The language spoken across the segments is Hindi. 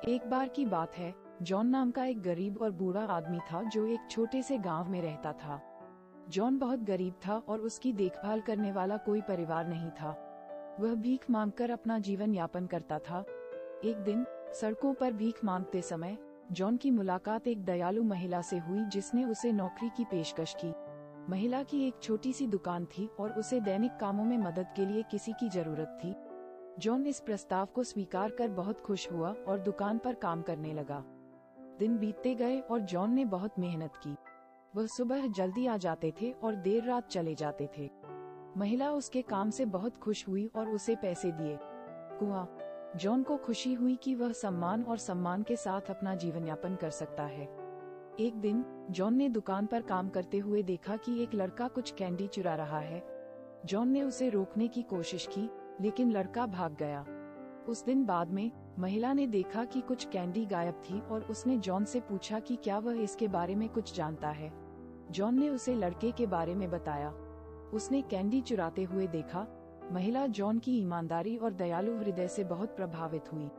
एक बार की बात है, जॉन नाम का एक गरीब और बूढ़ा आदमी था जो एक छोटे से गांव में रहता था। जॉन बहुत गरीब था और उसकी देखभाल करने वाला कोई परिवार नहीं था। वह भीख मांगकर अपना जीवन यापन करता था। एक दिन सड़कों पर भीख मांगते समय जॉन की मुलाकात एक दयालु महिला से हुई जिसने उसे नौकरी की पेशकश की। महिला की एक छोटी सी दुकान थी और उसे दैनिक कामों में मदद के लिए किसी की जरूरत थी। जॉन इस प्रस्ताव को स्वीकार कर बहुत खुश हुआ और दुकान पर काम करने लगा। दिन बीतते गए और जॉन ने बहुत मेहनत की। वह सुबह जल्दी आ जाते थे और देर रात चले जाते थे। महिला उसके काम से बहुत खुश हुई और उसे पैसे दिए। जॉन को खुशी हुई कि वह सम्मान के साथ अपना जीवन यापन कर सकता है। एक दिन जॉन ने दुकान पर काम करते हुए देखा कि एक लड़का कुछ कैंडी चुरा रहा है। जॉन ने उसे रोकने की कोशिश की, लेकिन लड़का भाग गया। उस दिन बाद में महिला ने देखा कि कुछ कैंडी गायब थी और उसने जॉन से पूछा कि क्या वह इसके बारे में कुछ जानता है। जॉन ने उसे लड़के के बारे में बताया। उसने कैंडी चुराते हुए देखा। महिला जॉन की ईमानदारी और दयालु हृदय से बहुत प्रभावित हुई।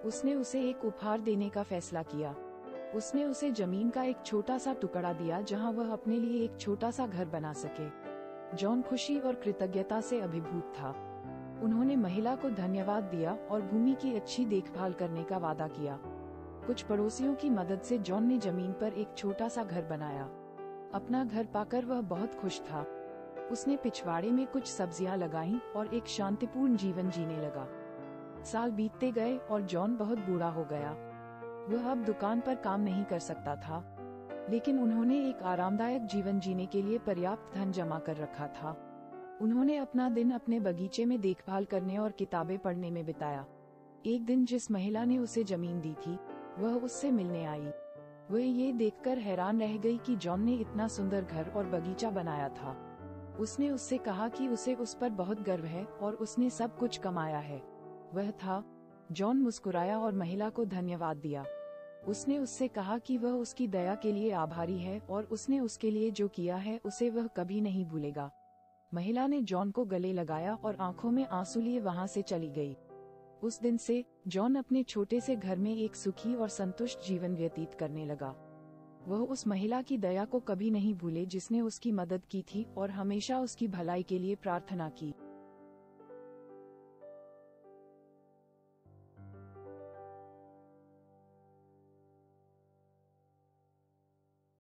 उसने उसे एक उपहार देने का फैसला किया। उसने उसे जमीन का एक छोटा सा टुकड़ा दिया जहां वह अपने लिए एक छोटा सा घर बना सके। जॉन खुशी और कृतज्ञता से अभिभूत था। उन्होंने महिला को धन्यवाद दिया और भूमि की अच्छी देखभाल करने का वादा किया। कुछ पड़ोसियों की मदद से जॉन ने जमीन पर एक छोटा सा घर बनाया। अपना घर पाकर वह बहुत खुश था। उसने पिछवाड़े में कुछ सब्जियां लगाईं और एक शांतिपूर्ण जीवन जीने लगा। साल बीतते गए और जॉन बहुत बूढ़ा हो गया। वह अब दुकान पर काम नहीं कर सकता था, लेकिन उन्होंने एक आरामदायक जीवन जीने के लिए पर्याप्त धन जमा कर रखा था। उन्होंने अपना दिन अपने बगीचे में देखभाल करने और किताबें पढ़ने में बिताया। एक दिन जिस महिला ने उसे जमीन दी थी, वह उससे मिलने आई। वह ये देखकर हैरान रह गई कि जॉन ने इतना सुंदर घर और बगीचा बनाया था। उसने उससे कहा कि उसे उस पर बहुत गर्व है और उसने सब कुछ कमाया है। वह था। जॉन मुस्कुराया और महिला को धन्यवाद दिया। उसने उससे कहा कि वह उसकी दया के लिए आभारी है और उसने उसके लिए जो किया है उसे वह कभी नहीं भूलेगा। महिला ने जॉन को गले लगाया और आंखों में आंसू लिए वहां से चली गई। उस दिन से जॉन अपने छोटे से घर में एक सुखी और संतुष्ट जीवन व्यतीत करने लगा। वह उस महिला की दया को कभी नहीं भूले जिसने उसकी मदद की थी और हमेशा उसकी भलाई के लिए प्रार्थना की।